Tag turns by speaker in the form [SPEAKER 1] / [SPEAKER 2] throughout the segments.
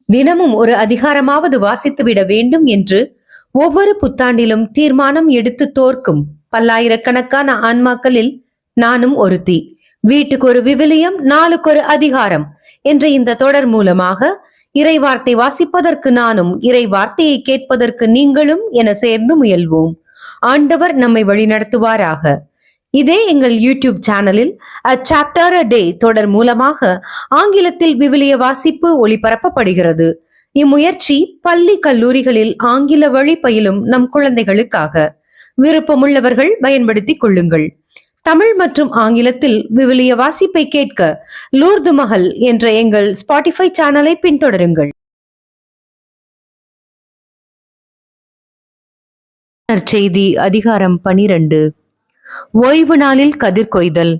[SPEAKER 1] தினமும் ஒரு அதிகாரமாவது வாசித்துவிட வேண்டும் என்று ஒவ்வொரு புத்தாண்டிலும் தீர்மானம் எடுத்து தோற்கும் பல்லாயிரக்கணக்கான ஆன்மாக்களில் நானும் ஒருத்தி. வீட்டுக்கு ஒரு விவிலியம், நாளுக்கு ஒரு அதிகாரம் என்ற இந்த தொடர் மூலமாக இறைவார்த்தை வாசிப்பதற்கு நானும், இறை வார்த்தையை கேட்பதற்கு நீங்களும் என சேர்ந்து முயல்வோம். ஆண்டவர் நம்மை வழிநடத்துவாராக. இதே எங்கள் யூடியூப் சேனலில் A Chapter a Day தொடர் மூலமாக ஆங்கிலத்தில் விவிலிய வாசிப்பு ஒளிபரப்பப்படுகிறது. இம்முயற்சி பள்ளி கல்லூரிகளில் ஆங்கில வழி பயிலும் நம் குழந்தைகளுக்காக. விருப்பமுள்ளவர்கள் பயன்படுத்திக் கொள்ளுங்கள். தமிழ் மற்றும் ஆங்கிலத்தில் விவிலிய வாசிப்பை கேட்க லூர்து மஹல் என்ற எங்கள் ஸ்பாட்டிஃபை சேனலை பின்தொடருங்கள். நற்செய்தி அதிகாரம் 12. ஓய்வு நாளில் கதிர் கொய்தல்.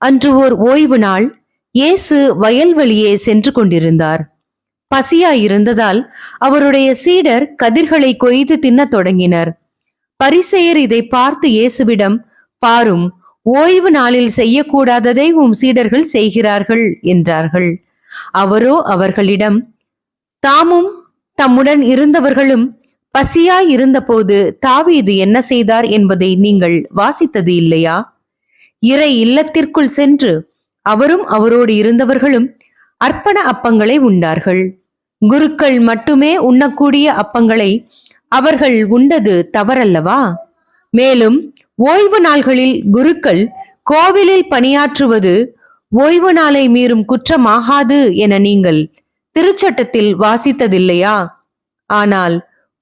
[SPEAKER 1] அன்று ஓர் ஓய்வு நாள். இயேசு வயல்வெளியே சென்று கொண்டிருந்தார். பசியாயிருந்ததால் அவருடைய சீடர் கதிர்களை கொய்து தின்னத் தொடங்கினர். பரிசேயர் இதை பார்த்து இயேசுவிடம், பாரும், ஓய்வு நாளில் செய்யக்கூடாததை உம் சீடர்கள் செய்கிறார்கள் என்றார்கள். அவரோ அவர்களிடம், தாமும் தம்முடன் இருந்தவர்களும் பசியாய் இருந்தபோது தாவீது என்ன செய்தார் என்பதை நீங்கள் வாசித்தது இல்லையா? இறை இல்லத்திற்குள் சென்று அவரும் அவரோடு இருந்தவர்களும் அர்ப்பண அப்பங்களை உண்டார்கள். குருக்கள் மட்டுமே உண்ணக்கூடிய அப்பங்களை அவர்கள் உண்டது தவறல்லவா? மேலும் ஓய்வு நாள்களில் குருக்கள் கோவிலில் பணியாற்றுவது ஓய்வு நாளை மீறும் குற்றமாகாது என நீங்கள் திருச்சட்டத்தில் வாசித்ததில்லையா? ஆனால்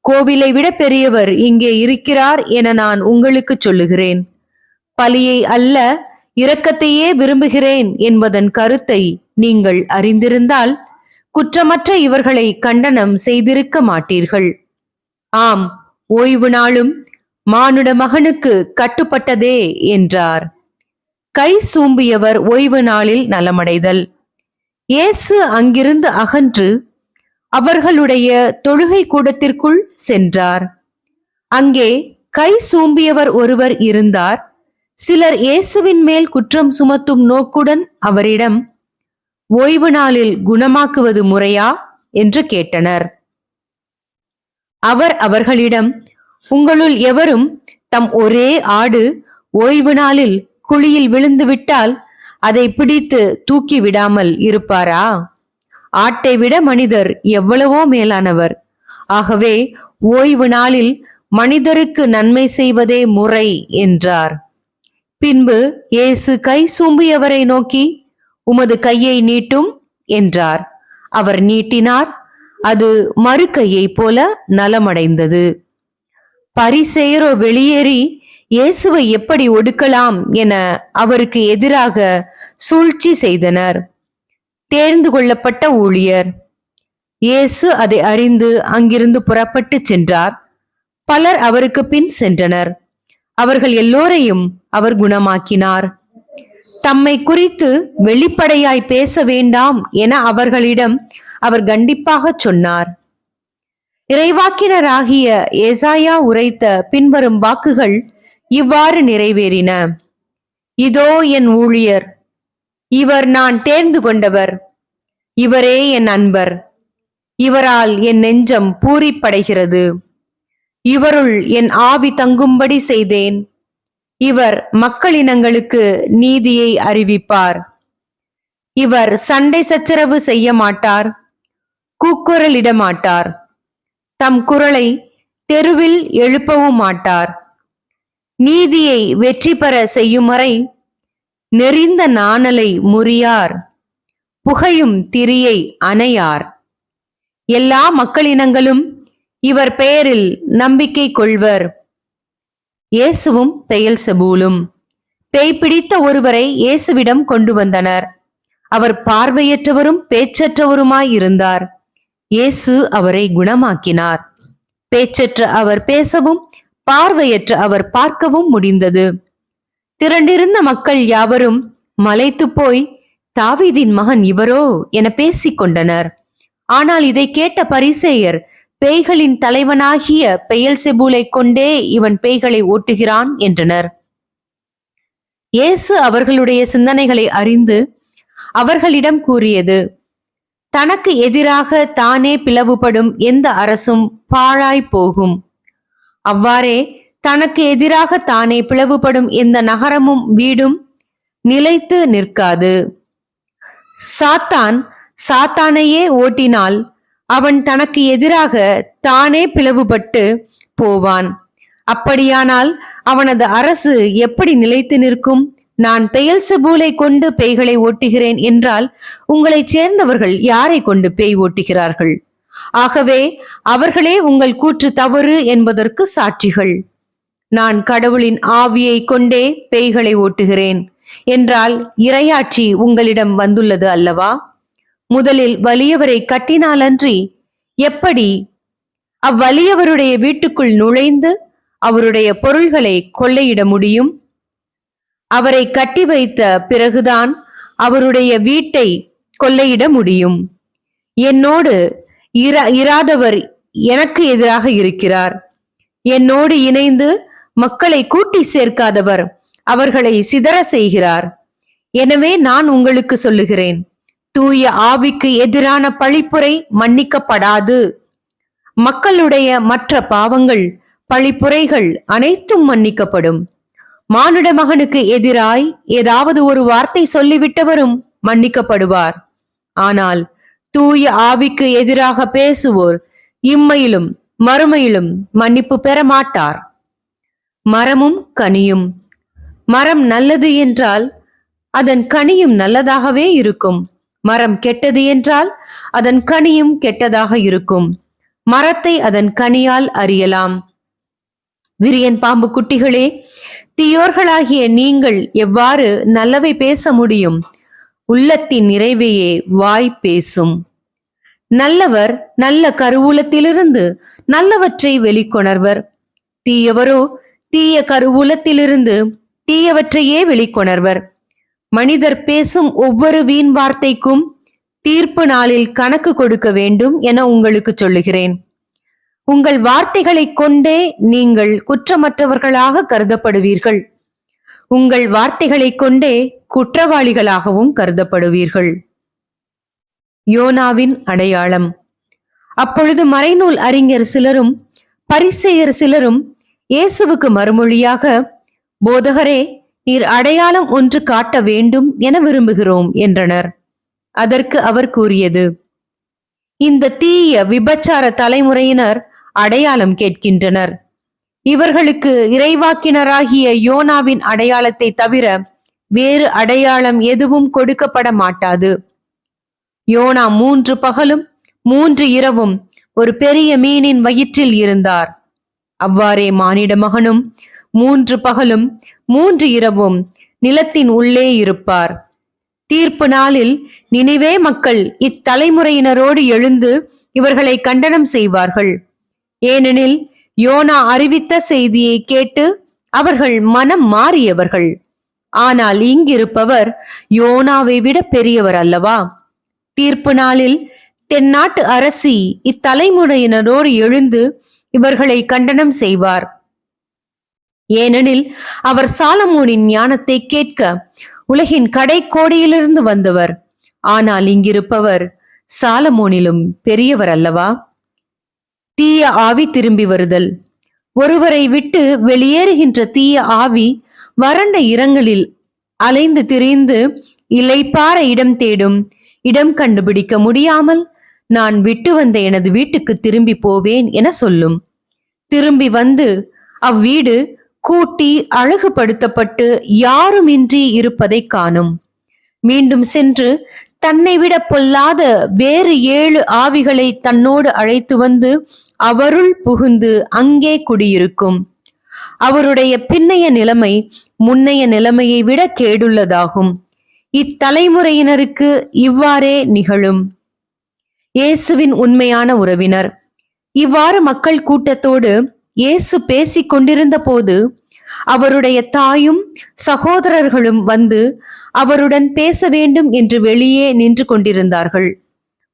[SPEAKER 1] கோவிலை விட பெரியவர் இங்கே இருக்கிறார் என நான் உங்களுக்கு சொல்லுகிறேன். பலியை அல்ல, இரக்கத்தையே விரும்புகிறேன் என்பதன் கருத்தை நீங்கள் அறிந்திருந்தால் குற்றமற்ற இவர்களை கண்டனம் செய்திருக்க மாட்டீர்கள். ஆம், ஓய்வு நாளும் மானுட மகனுக்கு கட்டுப்பட்டதே என்றார். கை சூம்பியவர் ஓய்வு நாளில் நலமடைதல். இயேசு அங்கிருந்து அகன்று அவர்களுடைய தொழுகை கூடத்திற்குள் சென்றார். அங்கே கை சூம்பியவர் ஒருவர் இருந்தார். சிலர் இயேசுவின் மேல் குற்றம் சுமத்தும் நோக்குடன் அவரிடம், ஓய்வு நாளில் குணமாக்குவது முறையா என்று கேட்டனர். அவர் அவர்களிடம், உங்களுள் எவரும் தம் ஒரே ஆடு ஓய்வு நாளில் குழியில் விழுந்து விட்டால் அதை பிடித்து தூக்கி விடாமல் இருப்பாரா? ஆட்டை விட மனிதர் எவ்வளவோ மேலானவர். ஆகவே ஓய்வு நாளில் மனிதருக்கு நன்மை செய்வதே முறை என்றார். பின்பு இயேசு கை சூம்பியவரை நோக்கி, உமது கையை நீட்டும் என்றார். அவர் நீட்டினார். அது மறு கையை போல நலமடைந்தது. பரிசேயரோ வெளியேறி இயேசுவை எப்படி ஒடுக்கலாம் என அவருக்கு எதிராக சூழ்ச்சி செய்தனர். தேர்ந்து கொள்ளப்பட்ட ஊழியர். இயேசு அதை அறிந்து அங்கிருந்து புறப்பட்டு சென்றார். பலர் அவருக்கு பின் சென்றனர். அவர்கள் எல்லோரையும் அவர் குணமாக்கினார். தம்மை குறித்து வெளிப்படையாய் பேச வேண்டாம் என அவர்களிடம் அவர் கண்டிப்பாக சொன்னார். இறைவாக்கினராகிய ஏசாயா உரைத்த பின்வரும் வாக்குகள் இவ்வாறு நிறைவேறின. இதோ என் ஊழியர், இவர் நான் தேர்ந்து கொண்டவர், இவரே என் அன்பர், இவரால் என் நெஞ்சம் பூரிப்படைகிறது. இவருள் என் ஆவி தங்கும்படி செய்தேன். இவர் மக்களினங்களுக்கு நீதியை அறிவிப்பார். இவர் சண்டை சச்சரவு செய்ய மாட்டார், கூக்குரலிட மாட்டார், தம் குரலை தெருவில் எழுப்பவும் மாட்டார். நீதியை வெற்றி பெற செய்யும் வரை நெறிந்த நாணலை முறியார், புகையும் திரியை அணையார். எல்லா மக்களினங்களும் இவர் பெயரில் நம்பிக்கை கொள்வர். இயேசுவும் பெயல்செபூலும் பேய் பிடித்த ஒருவரை இயேசுவிடம் கொண்டு வந்தனர். அவர் பார்வையற்றவரும் பேச்சற்றவருமாய் இருந்தார். இயேசு அவரை குணமாக்கினார். பேச்சற்ற அவர் பேசவும் பார்வையற்ற அவர் பார்க்கவும் முடிந்தது. திரண்டிருந்த மக்கள் யாவரும் மலைத்து போய், தாவீதின் மகன் இவரோ என பேசிக் கொண்டனர். ஆனால் இதை கேட்ட பரிசேயர், பேய்களின் தலைவனாகிய பெயல்செபூலை கொண்டே இவன் பேய்களை ஓட்டுகிறான் என்றனர். இயேசு அவர்களுடைய சிந்தனைகளை அறிந்து அவர்களிடம் கூறியது, தனக்கு எதிராக தானே பிளவுபடும் எந்த அரசும் பாழாய் போகும். அவ்வாறே தனக்கு எதிராக தானே பிளவுபடும் எந்த நகரமும் வீடும் நிலைத்து நிற்காது. சாத்தான் சாத்தானையே ஓட்டினால் அவன் தனக்கு எதிராக தானே பிளவுபட்டு போவான். அப்படியானால் அவனது அரசு எப்படி நிலைத்து நிற்கும்? நான் பெயல்செபூலை கொண்டு பேய்களை ஓட்டுகிறேன் என்றால் உங்களைச் சேர்ந்தவர்கள் யாரை கொண்டு பேய் ஓட்டுகிறார்கள்? ஆகவே அவர்களே உங்கள் கூற்று தவறு என்பதற்கு சாட்சிகள். நான் கடவுளின் ஆவியை கொண்டே பேய்களை ஓட்டுகிறேன் என்றால் இறையாட்சி உங்களிடம் வந்துள்ளது அல்லவா? முதலில் வலியவரை கட்டினாலன்றி எப்படி அவ்வலியவருடைய வீட்டுக்குள் நுழைந்து அவருடைய பொருள்களை கொள்ளையிட முடியும்? அவரை கட்டி வைத்த பிறகுதான் அவருடைய வீட்டை கொள்ளையிட முடியும். என்னோடு இராதவர் எனக்கு எதிராக இருக்கிறார். என்னோடு இணைந்து மக்களை கூட்டி சேர்க்காதவர் அவர்களை சிதற செய்கிறார். எனவே நான் உங்களுக்கு சொல்லுகிறேன், தூய ஆவிக்கு எதிரான பழிப்புரை மன்னிக்கப்படாது. மக்களுடைய மற்ற பாவங்கள் பழிப்புரைகள் அனைத்தும் மன்னிக்கப்படும். மானுட மகனுக்கு எதிராய் ஏதாவது ஒரு வார்த்தை சொல்லிவிட்டவரும் மன்னிக்கப்படுவார். ஆனால் தூய ஆவிக்கு எதிராக பேசுவோர் இம்மையிலும் மறுமையிலும் மன்னிப்பு பெற மாட்டார். மரமும் கனியும். மரம் நல்லது என்றால் அதன் கனியும் நல்லதாகவே இருக்கும். மரம் கெட்டது என்றால் அதன் கனியும் கெட்டதாக இருக்கும். மரத்தை அதன் கனியால் அறியலாம். விரியன் பாம்பு குட்டிகளே, தீயோர்களாகிய நீங்கள் எவ்வாறு நல்லவை பேச முடியும்? உள்ளத்தின் நிறைவையே வாய் பேசும். நல்லவர் நல்ல கருவூலத்திலிருந்து நல்லவற்றை வெளிக்கொணர்வர். தீயவரோ தீய கருவூலத்திலிருந்து தீயவற்றையே வெளிக்கொணர்வர். மனிதர் பேசும் ஒவ்வொரு வீண் வார்த்தைக்கும் தீர்ப்பு நாளில் கணக்கு கொடுக்க வேண்டும் என உங்களுக்கு சொல்லுகிறேன். உங்கள் வார்த்தைகளை கொண்டே நீங்கள் குற்றமற்றவர்களாக கருதப்படுவீர்கள். உங்கள் வார்த்தைகளை கொண்டே குற்றவாளிகளாகவும் கருதப்படுவீர்கள். யோனாவின் அடையாளம். அப்பொழுது மறைநூல் அறிஞர் சிலரும் பரிசேயர் சிலரும் இயேசுவுக்கு மறுமொழியாக, போதகரே, நீர் அடையாளம் ஒன்று காட்ட வேண்டும் என விரும்புகிறோம் என்றனர். அதற்கு அவர் கூறியது, இந்த தீய விபச்சார தலைமுறையினர் அடையாளம் கேட்கின்றனர். இவர்களுக்கு இறைவாக்கினராகிய யோனாவின் அடையாளத்தை தவிர வேறு அடையாளம் எதுவும் கொடுக்கப்பட மாட்டாது. யோனா 3 பகலும் 3 இரவும் ஒரு பெரிய மீனின் வயிற்றில் இருந்தார். அவ்வாறே மானிட மகனும் 3 பகலும் 3 இரவும் நிலத்தின் உள்ளே இருப்பார். தீர்ப்பு நாளில் நினிவே மக்கள் இத்தலைமுறையினரோடு எழுந்து இவர்களை கண்டனம் செய்வார்கள். ஏனெனில் யோனா அறிவித்த செய்தியை கேட்டு அவர்கள் மனம் மாறியவர்கள். ஆனால் இங்கிருப்பவர் யோனாவை விட பெரியவர் அல்லவா? தீர்ப்பு நாளில் தென்னாட்டு அரசி இத்தலைமுறையினரோடு எழுந்து இவர்களை கண்டனம் செய்வார். ஏனெனில் அவர் சாலமோனின் ஞானத்தை கேட்க உலகின் கடைக்கோடியிலிருந்து வந்தவர். ஆனால் இங்கிருப்பவர் சாலமோனிலும் பெரியவர் அல்லவா? தீய ஆவி திரும்பி வருதல். ஒருவரை விட்டு வெளியேறுகின்ற தீய ஆவி வறண்ட இடங்களில் அலைந்து திரிந்து இளைப்பாற இடம் தேடும். இடம் கண்டுபிடிக்க முடியாமல் நான் விட்டு வந்த எனது வீட்டுக்கு திரும்பி போவேன் என சொல்லும். திரும்பி வந்து அவ்வீடு கூட்டி அழகுபடுத்தப்பட்டு யாருமின்றி இருப்பதை காணும். மீண்டும் சென்று தன்னை விட பொல்லாத வேறு 7 ஆவிகளை தன்னோடு அழைத்து வந்து அவருள் புகுந்து அங்கே குடியிருக்கும். அவருடைய பின்னைய நிலைமை முன்னைய நிலைமையை விட கேடுள்ளதாகும். இத்தலைமுறையினருக்கு இவ்வாறே நிகழும். இயேசுவின் உண்மையான உறவினர். இவ்வாறு மக்கள் கூட்டத்தோடு இயேசு பேசிக் கொண்டிருந்த போது அவருடைய தாயும் சகோதரர்களும் வந்து அவருடன் பேச வேண்டும் என்று வெளியே நின்று கொண்டிருந்தார்கள்.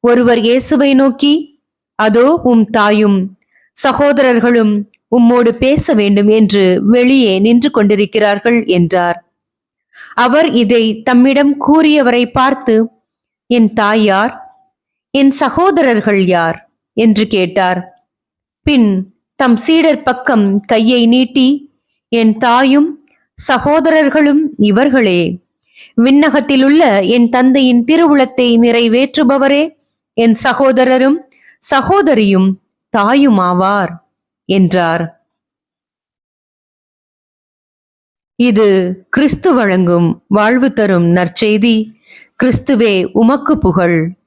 [SPEAKER 1] ஒருவர் இயேசுவை நோக்கி, அதோ உம் தாயும் சகோதரர்களும் உம்மோடு பேச வேண்டும் என்று வெளியே நின்று கொண்டிருக்கிறார்கள் என்றார். அவர் இதை தம்மிடம் கூறியவரை பார்த்து, என் தாய் யார்? என் சகோதரர்கள் யார் என்று கேட்டார். பின் தம் சீடர் பக்கம் கையை நீட்டி, என் தாயும் சகோதரர்களும் இவர்களே, விண்ணகத்திலுள்ள என் தந்தையின் திருவுளத்தை நிறைவேற்றுபவரே என் சகோதரரும் சகோதரியும் தாயுமாவார் என்றார். இது கிறிஸ்து வழங்கும் வாழ்வு தரும் நற்செய்தி. கிறிஸ்துவே உமக்கு புகழ்.